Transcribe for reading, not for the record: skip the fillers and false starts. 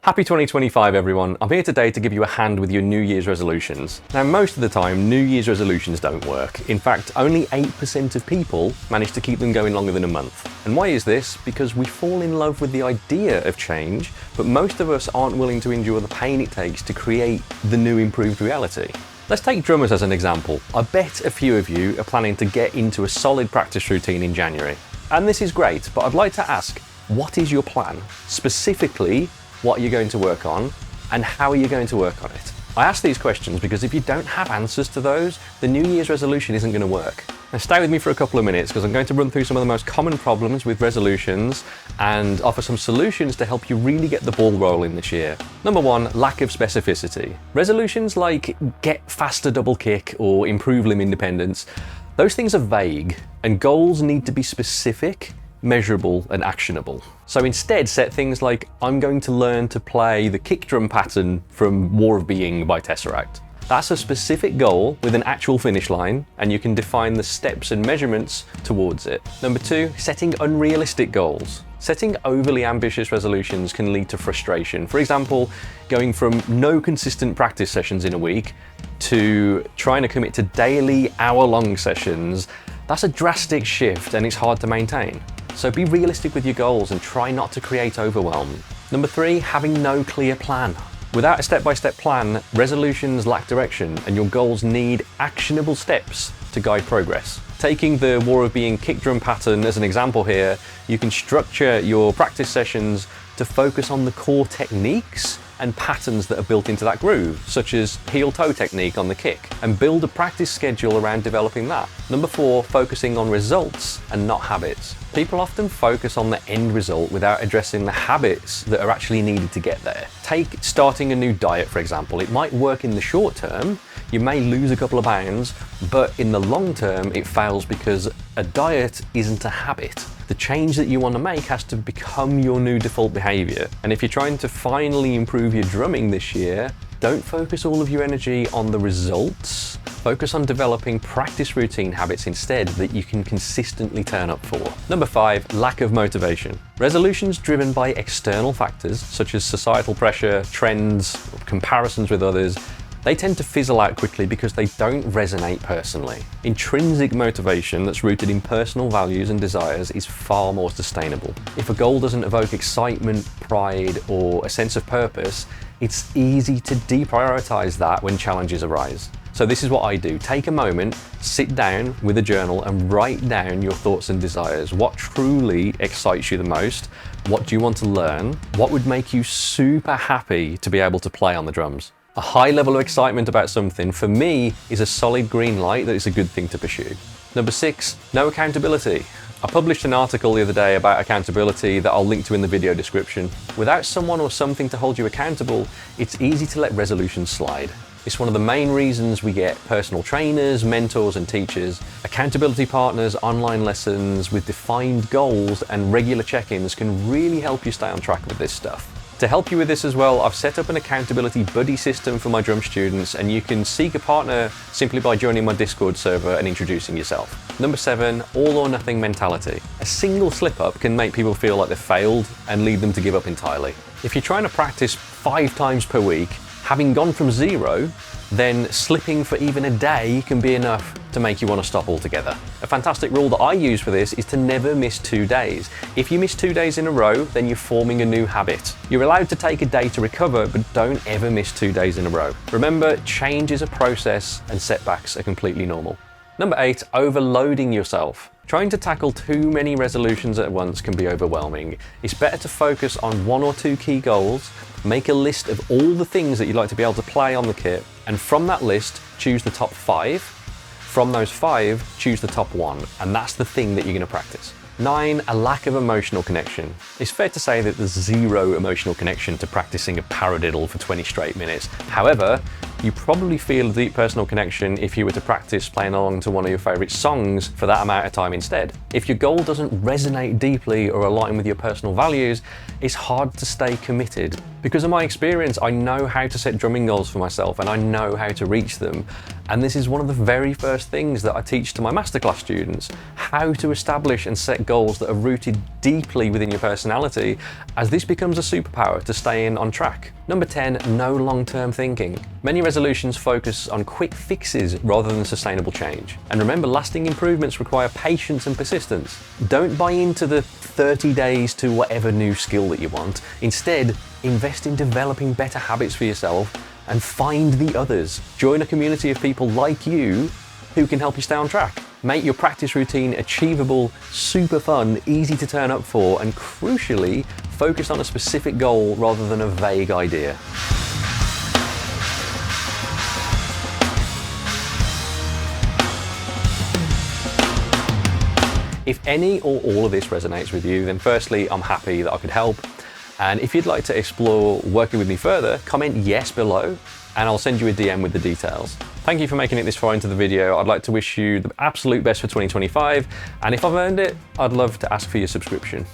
Happy 2025 everyone. I'm here today to give you a hand with your New Year's resolutions. Now most of the time New Year's resolutions don't work. In fact, only 8% of people manage to keep them going longer than a month. And why is this? Because we fall in love with the idea of change, but most of us aren't willing to endure the pain it takes to create the new improved reality. Let's take drummers as an example. I bet a few of you are planning to get into a solid practice routine in January. And this is great, but I'd like to ask, what is your plan? Specifically, what are you going to work on, and how are you going to work on it? I ask these questions because if you don't have answers to those, the New Year's resolution isn't going to work. Now stay with me for a couple of minutes because I'm going to run through some of the most common problems with resolutions and offer some solutions to help you really get the ball rolling this year. Number one, lack of specificity. Resolutions like get faster double kick or improve limb independence, those things are vague, and goals need to be specific, measurable and actionable. So instead set things like, I'm going to learn to play the kick drum pattern from War of Being by Tesseract. That's a specific goal with an actual finish line, and you can define the steps and measurements towards it. Number two, setting unrealistic goals. Setting overly ambitious resolutions can lead to frustration. For example, going from no consistent practice sessions in a week to trying to commit to daily hour-long sessions. That's a drastic shift and it's hard to maintain. So be realistic with your goals and try not to create overwhelm. Number three, having no clear plan. Without a step-by-step plan, resolutions lack direction and your goals need actionable steps to guide progress. Taking the War of Being kick drum pattern as an example here, you can structure your practice sessions to focus on the core techniques and patterns that are built into that groove, such as heel-toe technique on the kick, and build a practice schedule around developing that. Number four, focusing on results and not habits. People often focus on the end result without addressing the habits that are actually needed to get there. Take starting a new diet, for example. It might work in the short term, you may lose a couple of pounds, but in the long term it fails because a diet isn't a habit. The change that you want to make has to become your new default behavior. And if you're trying to finally improve your drumming this year, don't focus all of your energy on the results. Focus on developing practice routine habits instead that you can consistently turn up for. Number five, lack of motivation. Resolutions driven by external factors such as societal pressure, trends, comparisons with others, they tend to fizzle out quickly because they don't resonate personally. Intrinsic motivation that's rooted in personal values and desires is far more sustainable. If a goal doesn't evoke excitement, pride, or a sense of purpose, it's easy to deprioritize that when challenges arise. So this is what I do. Take a moment, sit down with a journal and write down your thoughts and desires. What truly excites you the most? What do you want to learn? What would make you super happy to be able to play on the drums? A high level of excitement about something, for me, is a solid green light that it's a good thing to pursue. Number six, no accountability. I published an article the other day about accountability that I'll link to in the video description. Without someone or something to hold you accountable, it's easy to let resolutions slide. It's one of the main reasons we get personal trainers, mentors and teachers. Accountability partners, online lessons with defined goals and regular check-ins can really help you stay on track with this stuff. To help you with this as well, I've set up an accountability buddy system for my drum students, and you can seek a partner simply by joining my Discord server and introducing yourself. Number seven, all or nothing mentality. A single slip up can make people feel like they've failed and lead them to give up entirely. If you're trying to practice 5 times per week, having gone from 0, then slipping for even a day can be enough to make you want to stop altogether. A fantastic rule that I use for this is to never miss 2 days. If you miss 2 days in a row, then you're forming a new habit. You're allowed to take a day to recover, but don't ever miss 2 days in a row. Remember, change is a process and setbacks are completely normal. Number 8, overloading yourself. Trying to tackle too many resolutions at once can be overwhelming. It's better to focus on 1 or 2 key goals, make a list of all the things that you'd like to be able to play on the kit, and from that list, choose the top 5. From those 5, choose the top 1, and that's the thing that you're going to practice. 9, a lack of emotional connection. It's fair to say that there's zero emotional connection to practicing a paradiddle for 20 straight minutes. However, you probably feel a deep personal connection if you were to practice playing along to one of your favorite songs for that amount of time instead. If your goal doesn't resonate deeply or align with your personal values, it's hard to stay committed. Because of my experience, I know how to set drumming goals for myself and I know how to reach them. And this is one of the very first things that I teach to my masterclass students, how to establish and set goals that are rooted deeply within your personality, as this becomes a superpower to staying on track. Number 10, no long-term thinking. Many resolutions focus on quick fixes rather than sustainable change. And remember, lasting improvements require patience and persistence. Don't buy into the 30 days to whatever new skill that you want. Instead, invest in developing better habits for yourself and find the others. Join a community of people like you who can help you stay on track. Make your practice routine achievable, super fun, easy to turn up for, and crucially, focus on a specific goal rather than a vague idea. If any or all of this resonates with you, then firstly, I'm happy that I could help. And if you'd like to explore working with me further, comment yes below and I'll send you a DM with the details. Thank you for making it this far into the video. I'd like to wish you the absolute best for 2025. And if I've earned it, I'd love to ask for your subscription.